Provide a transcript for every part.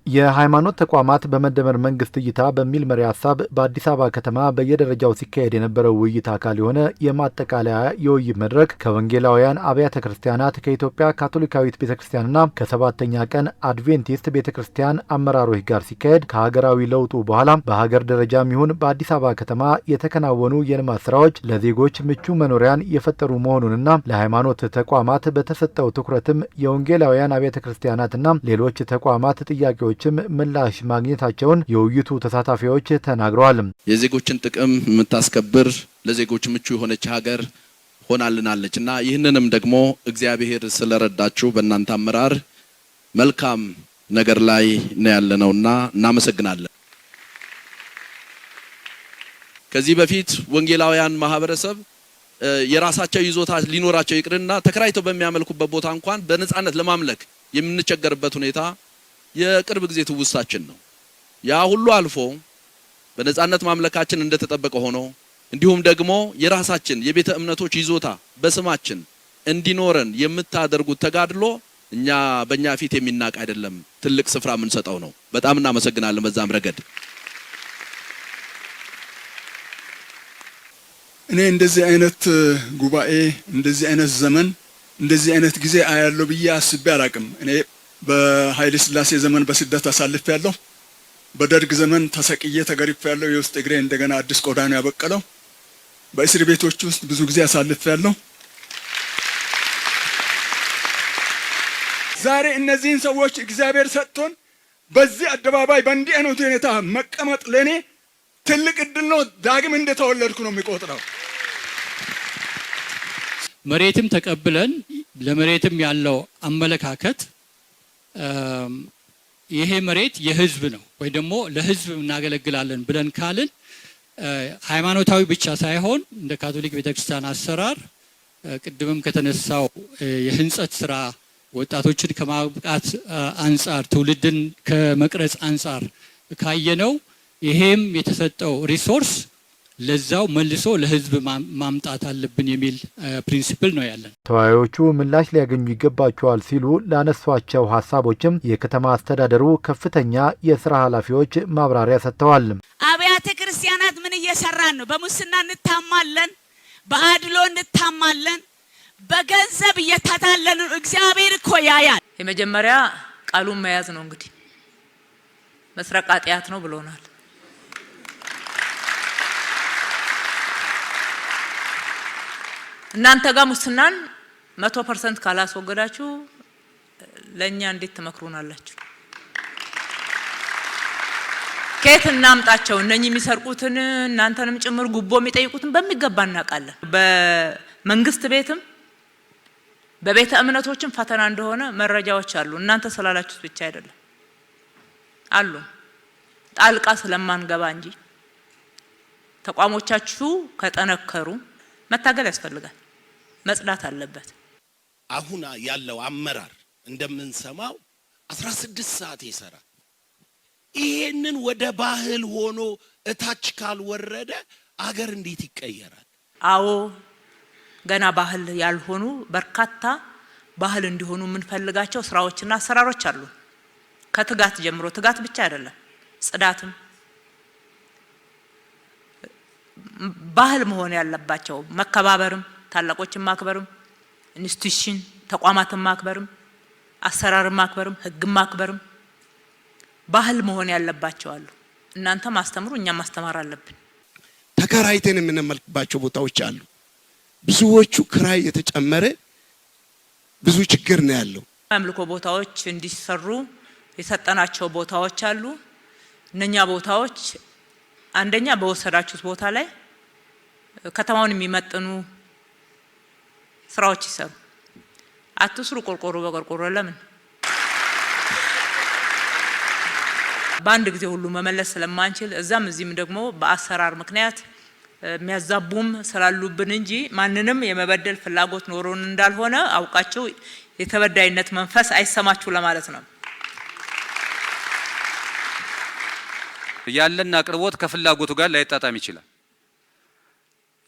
የሃይማኖት ተቋማት በመደመር መንግስት እይታ በሚል መሪ ሀሳብ በአዲስ አበባ ከተማ በየደረጃው ሲካሄድ የነበረው ውይይት አካል የሆነ የማጠቃለያ የውይይት መድረክ ከወንጌላውያን አብያተ ክርስቲያናት ከኢትዮጵያ ካቶሊካዊት ቤተክርስቲያንና ከሰባተኛ ቀን አድቬንቲስት ቤተክርስቲያን አመራሮች ጋር ሲካሄድ ከሀገራዊ ለውጡ በኋላ በሀገር ደረጃም ይሁን በአዲስ አበባ ከተማ የተከናወኑ የልማት ስራዎች ለዜጎች ምቹ መኖሪያን የፈጠሩ መሆኑንና ለሃይማኖት ተቋማት በተሰጠው ትኩረትም የወንጌላውያን አብያተ ክርስቲያናትና ሌሎች ተቋማት ጥያቄዎች ምላሽ ማግኘታቸውን የውይይቱ ተሳታፊዎች ተናግረዋል። የዜጎችን ጥቅም የምታስከብር ለዜጎች ምቹ የሆነች ሀገር ሆናልናለችና ይህንንም ደግሞ እግዚአብሔር ስለረዳችሁ በእናንተ አመራር መልካም ነገር ላይ ነው ያለነውና እናመሰግናለን። ከዚህ በፊት ወንጌላውያን ማህበረሰብ የራሳቸው ይዞታ ሊኖራቸው ይቅርና ተከራይተው በሚያመልኩበት ቦታ እንኳን በነጻነት ለማምለክ የምንቸገርበት ሁኔታ የቅርብ ጊዜ ትውስታችን ነው። ያ ሁሉ አልፎ በነጻነት ማምለካችን እንደተጠበቀ ሆኖ እንዲሁም ደግሞ የራሳችን የቤተ እምነቶች ይዞታ በስማችን እንዲኖረን የምታደርጉት ተጋድሎ በእኛ ፊት የሚናቅ አይደለም፣ ትልቅ ስፍራ የምንሰጠው ነው። በጣም እናመሰግናለን። በዛም ረገድ እኔ እንደዚህ አይነት ጉባኤ እንደዚህ አይነት ዘመን እንደዚህ አይነት ጊዜ አያለው ብዬ አስቤ አላቅም። እኔ በኃይለ ሥላሴ ዘመን በስደት አሳልፌያለሁ። በደርግ ዘመን ተሰቅዬ ተገርፌያለሁ። የውስጥ እግሬ እንደገና አዲስ ቆዳ ነው ያበቀለው። በእስር ቤቶች ውስጥ ብዙ ጊዜ አሳልፌያለሁ። ዛሬ እነዚህን ሰዎች እግዚአብሔር ሰጥቶን በዚህ አደባባይ በእንዲህ አይነት ሁኔታ መቀመጥ ለኔ ትልቅ እድል ነው። ዳግም እንደተወለድኩ ነው የሚቆጥረው። መሬትም ተቀብለን ለመሬትም ያለው አመለካከት ይሄ መሬት የህዝብ ነው ወይ ደግሞ ለህዝብ እናገለግላለን ብለን ካልን ሃይማኖታዊ ብቻ ሳይሆን እንደ ካቶሊክ ቤተክርስቲያን አሰራር ቅድምም ከተነሳው የህንጸት ስራ ወጣቶችን ከማብቃት አንፃር ትውልድን ከመቅረጽ አንፃር ካየነው ይሄም የተሰጠው ሪሶርስ ለዛው መልሶ ለህዝብ ማምጣት አለብን የሚል ፕሪንሲፕል ነው ያለን። ተወያዮቹ ምላሽ ሊያገኙ ይገባቸዋል ሲሉ ላነሷቸው ሀሳቦችም የከተማ አስተዳደሩ ከፍተኛ የስራ ኃላፊዎች ማብራሪያ ሰጥተዋል። አብያተ ክርስቲያናት ምን እየሰራን ነው? በሙስና እንታማለን፣ በአድሎ እንታማለን፣ በገንዘብ እየታታለን። እግዚአብሔር እኮ ያያል። የመጀመሪያ ቃሉን መያዝ ነው። እንግዲህ መስረቅ ኃጢአት ነው ብሎናል። እናንተ ጋር ሙስናን 100% ካላስወገዳችሁ ለኛ እንዴት ትመክሩናላችሁ? ከየት እናምጣቸው? እነኚህ የሚሰርቁትን እናንተንም ጭምር ጉቦ የሚጠይቁትን በሚገባ እናውቃለን። በመንግስት ቤትም በቤተ እምነቶችም ፈተና እንደሆነ መረጃዎች አሉ። እናንተ ስላላችሁት ብቻ አይደለም አሉ። ጣልቃ ስለማንገባ እንጂ ተቋሞቻችሁ ከጠነከሩ መታገል ያስፈልጋል፣ መጽዳት አለበት። አሁን ያለው አመራር እንደምንሰማው 16 ሰዓት ይሰራል። ይሄንን ወደ ባህል ሆኖ እታች ካልወረደ አገር እንዴት ይቀየራል? አዎ ገና ባህል ያልሆኑ በርካታ ባህል እንዲሆኑ የምንፈልጋቸው ስራዎችና አሰራሮች አሉ። ከትጋት ጀምሮ ትጋት ብቻ አይደለም፣ ጽዳትም ባህል መሆን ያለባቸው መከባበርም፣ ታላቆችን ማክበርም፣ ኢንስቲትዩሽን ተቋማትን ማክበርም፣ አሰራርን ማክበርም፣ ህግን ማክበርም ባህል መሆን ያለባቸው አሉ። እናንተ ማስተምሩ፣ እኛ ማስተማር አለብን። ተከራይተን የምንመልክባቸው ቦታዎች አሉ። ብዙዎቹ ክራይ የተጨመረ ብዙ ችግር ነው ያለው። አምልኮ ቦታዎች እንዲሰሩ የሰጠናቸው ቦታዎች አሉ። እነኛ ቦታዎች አንደኛ በወሰዳችሁት ቦታ ላይ ከተማውን የሚመጥኑ ስራዎች ይሰሩ። አትስሩ ቆርቆሮ በቆርቆሮ ለምን? በአንድ ጊዜ ሁሉ መመለስ ስለማንችል እዛም እዚህም ደግሞ በአሰራር ምክንያት የሚያዛቡም ስላሉብን እንጂ ማንንም የመበደል ፍላጎት ኖሮን እንዳልሆነ አውቃችሁ የተበዳይነት መንፈስ አይሰማችሁ ለማለት ነው። ያለን አቅርቦት ከፍላጎቱ ጋር ላይጣጣም ይችላል።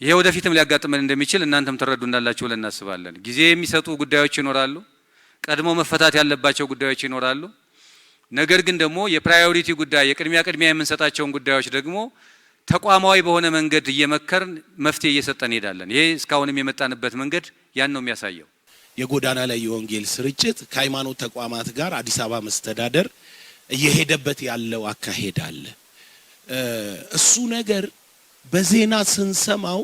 ይሄ ወደፊትም ሊያጋጥመን እንደሚችል እናንተም ተረዱ እንዳላችሁ ብለን እናስባለን። ጊዜ የሚሰጡ ጉዳዮች ይኖራሉ፣ ቀድሞ መፈታት ያለባቸው ጉዳዮች ይኖራሉ። ነገር ግን ደግሞ የፕራዮሪቲ ጉዳይ የቅድሚያ የምንሰጣቸውን ጉዳዮች ደግሞ ተቋማዊ በሆነ መንገድ እየመከርን መፍትሄ እየሰጠን እንሄዳለን። ይሄ እስካሁንም የመጣንበት መንገድ ያን ነው የሚያሳየው። የጎዳና ላይ የወንጌል ስርጭት ከሃይማኖት ተቋማት ጋር አዲስ አበባ መስተዳደር እየሄደበት ያለው አካሄድ አለ። እሱ ነገር በዜና ስንሰማው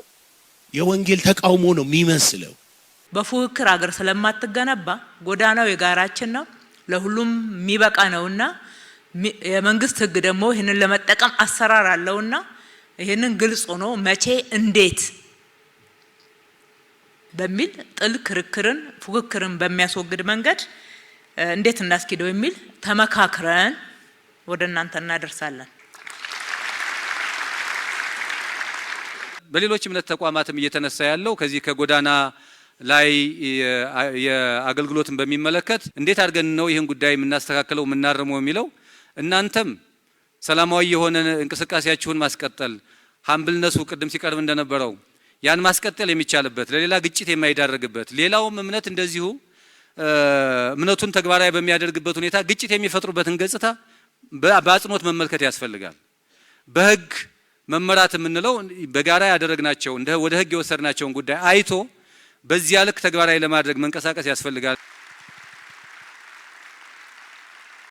የወንጌል ተቃውሞ ነው የሚመስለው። በፉክክር አገር ስለማትገነባ ጎዳናው የጋራችን ነው፣ ለሁሉም የሚበቃ ነውና የመንግስት ህግ ደግሞ ይህንን ለመጠቀም አሰራር አለውና ይህንን ግልጽ ሆኖ መቼ እንዴት በሚል ጥልቅ ክርክርን ፉክክርን በሚያስወግድ መንገድ እንዴት እናስኪደው የሚል ተመካክረን ወደ እናንተ እናደርሳለን። በሌሎች እምነት ተቋማትም እየተነሳ ያለው ከዚህ ከጎዳና ላይ የአገልግሎትን በሚመለከት እንዴት አድርገን ነው ይህን ጉዳይ የምናስተካክለው የምናርመው የሚለው እናንተም ሰላማዊ የሆነ እንቅስቃሴያችሁን ማስቀጠል ሃምብልነሱ ቅድም ሲቀርብ እንደነበረው ያን ማስቀጠል የሚቻልበት ለሌላ ግጭት የማይዳረግበት ሌላውም እምነት እንደዚሁ እምነቱን ተግባራዊ በሚያደርግበት ሁኔታ ግጭት የሚፈጥሩበትን ገጽታ በአጽንኦት መመልከት ያስፈልጋል። በህግ መመራት የምንለው በጋራ ያደረግናቸው ወደ ህግ የወሰድናቸውን ጉዳይ አይቶ በዚያ ልክ ተግባራዊ ለማድረግ መንቀሳቀስ ያስፈልጋል።